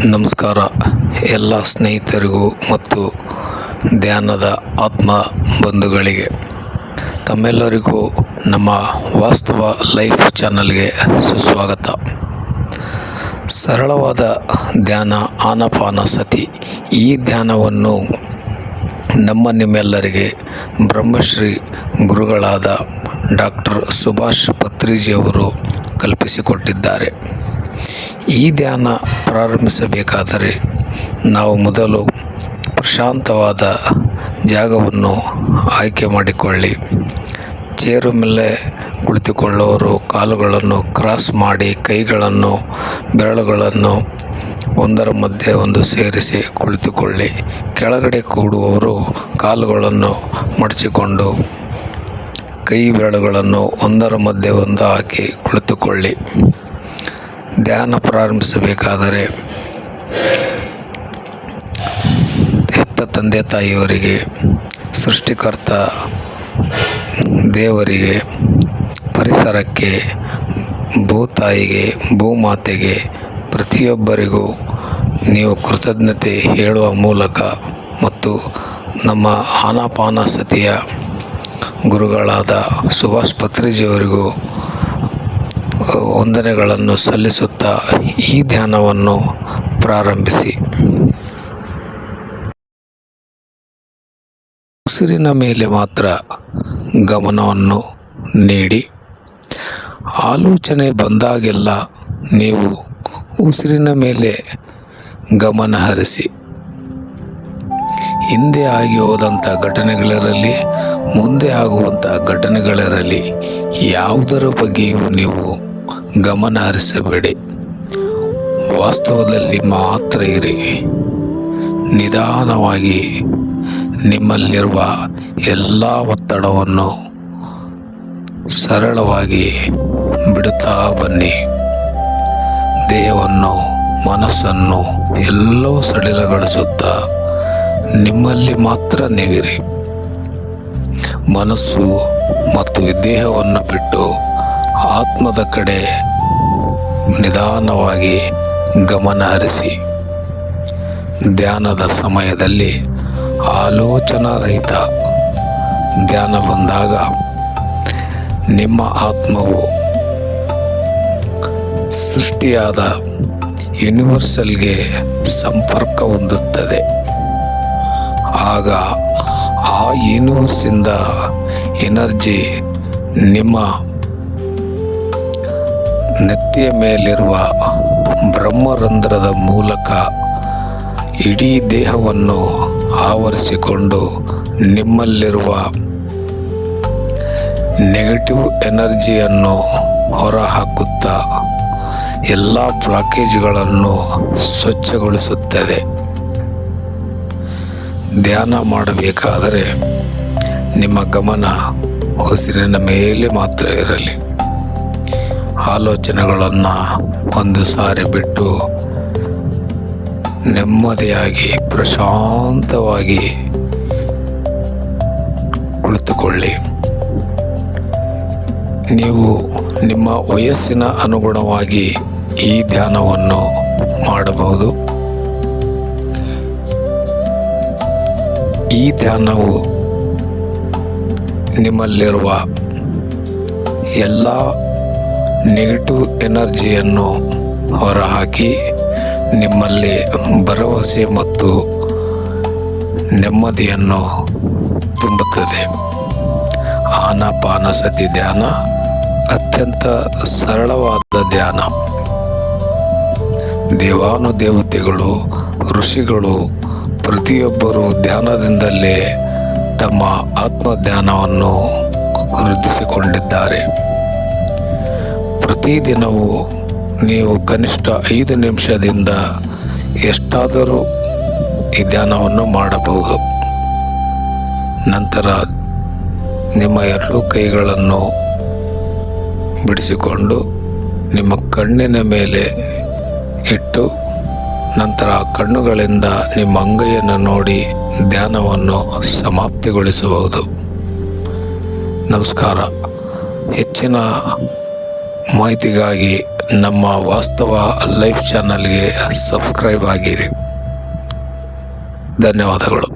ನಮಸ್ಕಾರ ಎಲ್ಲ ಸ್ನೇಹಿತರಿಗೂ ಮತ್ತು ಧ್ಯಾನದ ಆತ್ಮ ಬಂಧುಗಳಿಗೆ ತಮ್ಮೆಲ್ಲರಿಗೂ ನಮ್ಮ ವಾಸ್ತವ ಲೈಫ್ ಚಾನಲ್ಗೆ ಸುಸ್ವಾಗತ. ಸರಳವಾದ ಧ್ಯಾನ ಆನಾಪಾನಸತಿ. ಈ ಧ್ಯಾನವನ್ನು ನಿಮ್ಮೆಲ್ಲರಿಗೆ ಬ್ರಹ್ಮಶ್ರೀ ಗುರುಗಳಾದ ಡಾಕ್ಟರ್ ಸುಭಾಷ್ ಪತ್ರಿಜಿಯವರು ಕಲ್ಪಿಸಿಕೊಟ್ಟಿದ್ದಾರೆ. ಈ ಧ್ಯಾನ ಪ್ರಾರಂಭಿಸಬೇಕಾದರೆ ನಾವು ಮೊದಲು ಪ್ರಶಾಂತವಾದ ಜಾಗವನ್ನು ಆಯ್ಕೆ ಮಾಡಿಕೊಳ್ಳಿ. ಚೇರು ಮೇಲೆ ಕುಳಿತುಕೊಳ್ಳುವವರು ಕಾಲುಗಳನ್ನು ಕ್ರಾಸ್ ಮಾಡಿ ಕೈಗಳನ್ನು ಬೆರಳುಗಳನ್ನು ಒಂದರ ಮಧ್ಯೆ ಒಂದು ಸೇರಿಸಿ ಕುಳಿತುಕೊಳ್ಳಿ. ಕೆಳಗಡೆ ಕೂಡುವವರು ಕಾಲುಗಳನ್ನು ಮಡಚಿಕೊಂಡು ಕೈ ಬೆರಳುಗಳನ್ನು ಒಂದರ ಮಧ್ಯೆ ಒಂದು ಹಾಕಿ ಕುಳಿತುಕೊಳ್ಳಿ. ಧ್ಯಾನ ಪ್ರಾರಂಭಿಸಬೇಕಾದರೆ ಹೆತ್ತ ತಂದೆ ತಾಯಿಯವರಿಗೆ, ಸೃಷ್ಟಿಕರ್ತ ದೇವರಿಗೆ, ಪರಿಸರಕ್ಕೆ, ಭೂತಾಯಿಗೆ, ಭೂಮಾತೆಗೆ ಪ್ರತಿಯೊಬ್ಬರಿಗೂ ನೀವು ಕೃತಜ್ಞತೆ ಹೇಳುವ ಮೂಲಕ ಮತ್ತು ನಮ್ಮ ಆನಾಪಾನಸತಿಯ ಗುರುಗಳಾದ ಸುಭಾಷ್ ಪತ್ರಿಜಿಯವರಿಗೂ ವಂದನೆಗಳನ್ನು ಸಲ್ಲಿಸುತ್ತಾ ಈ ಧ್ಯಾನವನ್ನು ಪ್ರಾರಂಭಿಸಿ. ಉಸಿರಿನ ಮೇಲೆ ಮಾತ್ರ ಗಮನವನ್ನು ನೀಡಿ. ಆಲೋಚನೆ ಬಂದಾಗೆಲ್ಲ ನೀವು ಉಸಿರಿನ ಮೇಲೆ ಗಮನ ಹರಿಸಿ. ಹಿಂದೆ ಆಗಿ ಹೋದಂಥ ಘಟನೆಗಳಿರಲಿ, ಮುಂದೆ ಆಗುವಂಥ ಘಟನೆಗಳಿರಲಿ, ಯಾವುದರ ಬಗ್ಗೆಯೂ ನೀವು ಗಮನ ಹರಿಸಬೇಡಿ. ವಾಸ್ತವದಲ್ಲಿ ಮಾತ್ರ ಇರಿ. ನಿಧಾನವಾಗಿ ನಿಮ್ಮಲ್ಲಿರುವ ಎಲ್ಲ ಒತ್ತಡವನ್ನು ಸರಳವಾಗಿ ಬಿಡುತ್ತಾ ಬನ್ನಿ. ದೇಹವನ್ನು, ಮನಸ್ಸನ್ನು ಎಲ್ಲವೂ ಸಡಿಲಗೊಳಿಸುತ್ತಾ ನಿಮ್ಮಲ್ಲಿ ಮಾತ್ರ ನೀವಿರಿ. ಮನಸ್ಸು ಮತ್ತು ದೇಹವನ್ನು ಬಿಟ್ಟು ಆತ್ಮದ ಕಡೆ ನಿಧಾನವಾಗಿ ಗಮನ ಹರಿಸಿ. ಧ್ಯಾನದ ಸಮಯದಲ್ಲಿ ಆಲೋಚನಾರಹಿತ ಧ್ಯಾನ ಬಂದಾಗ ನಿಮ್ಮ ಆತ್ಮವು ಸೃಷ್ಟಿಯಾದ ಯೂನಿವರ್ಸಲ್ಗೆ ಸಂಪರ್ಕ ಹೊಂದುತ್ತದೆ. ಆಗ ಆ ಯೂನಿವರ್ಸಿಂದ ಎನರ್ಜಿ ನಿಮ್ಮ ನೆತ್ತಿಯ ಮೇಲಿರುವ ಬ್ರಹ್ಮರಂಧ್ರದ ಮೂಲಕ ಇಡೀ ದೇಹವನ್ನು ಆವರಿಸಿಕೊಂಡು ನಿಮ್ಮಲ್ಲಿರುವ ನೆಗೆಟಿವ್ ಎನರ್ಜಿಯನ್ನು ಹೊರಹಾಕುತ್ತಾ ಎಲ್ಲ ಬ್ಲಾಕೇಜ್ಗಳನ್ನು ಸ್ವಚ್ಛಗೊಳಿಸುತ್ತದೆ. ಧ್ಯಾನ ಮಾಡಬೇಕಾದರೆ ನಿಮ್ಮ ಗಮನ ಉಸಿರಿನ ಮೇಲೆ ಮಾತ್ರ ಇರಲಿ. ಆಲೋಚನೆಗಳನ್ನು ಒಂದು ಸಾರಿ ಬಿಟ್ಟು ನೆಮ್ಮದಿಯಾಗಿ ಪ್ರಶಾಂತವಾಗಿ ಕುಳಿತುಕೊಳ್ಳಿ. ನೀವು ನಿಮ್ಮ ವಯಸ್ಸಿನ ಅನುಗುಣವಾಗಿ ಈ ಧ್ಯಾನವನ್ನು ಮಾಡಬಹುದು. ಈ ಧ್ಯಾನವು ನಿಮ್ಮಲ್ಲಿರುವ ಎಲ್ಲ ನೆಗೆಟಿವ್ ಎನರ್ಜಿಯನ್ನು ಹೊರಹಾಕಿ ನಿಮ್ಮಲ್ಲಿ ಭರವಸೆ ಮತ್ತು ನೆಮ್ಮದಿಯನ್ನು ತುಂಬುತ್ತದೆ. ಆನಾಪಾನಸತಿ ಧ್ಯಾನ ಅತ್ಯಂತ ಸರಳವಾದ ಧ್ಯಾನ. ದೇವಾನುದೇವತೆಗಳು, ಋಷಿಗಳು ಪ್ರತಿಯೊಬ್ಬರು ಧ್ಯಾನದಿಂದಲೇ ತಮ್ಮ ಆತ್ಮಧ್ಯಾನವನ್ನು ವೃದ್ಧಿಸಿಕೊಂಡಿದ್ದಾರೆ. ಪ್ರತಿದಿನವೂ ನೀವು ಕನಿಷ್ಠ 5 ನಿಮಿಷದಿಂದ ಎಷ್ಟಾದರೂ ಈ ಧ್ಯಾನವನ್ನು ಮಾಡಬಹುದು. ನಂತರ ನಿಮ್ಮ 2 ಕೈಗಳನ್ನು ಬಿಡಿಸಿಕೊಂಡು ನಿಮ್ಮ ಕಣ್ಣಿನ ಮೇಲೆ ಇಟ್ಟು ನಂತರ ಕಣ್ಣುಗಳಿಂದ ನಿಮ್ಮ ಅಂಗೈಯನ್ನು ನೋಡಿ ಧ್ಯಾನವನ್ನು ಸಮಾಪ್ತಿಗೊಳಿಸಬಹುದು. ನಮಸ್ಕಾರ. ಹೆಚ್ಚಿನ ಮಾಹಿತಿಗಾಗಿ ನಮ್ಮ ವಾಸ್ತವ ಲೈಫ್ ಚಾನಲ್ಗೆ ಸಬ್ಸ್ಕ್ರೈಬ್ ಆಗಿರಿ. ಧನ್ಯವಾದಗಳು.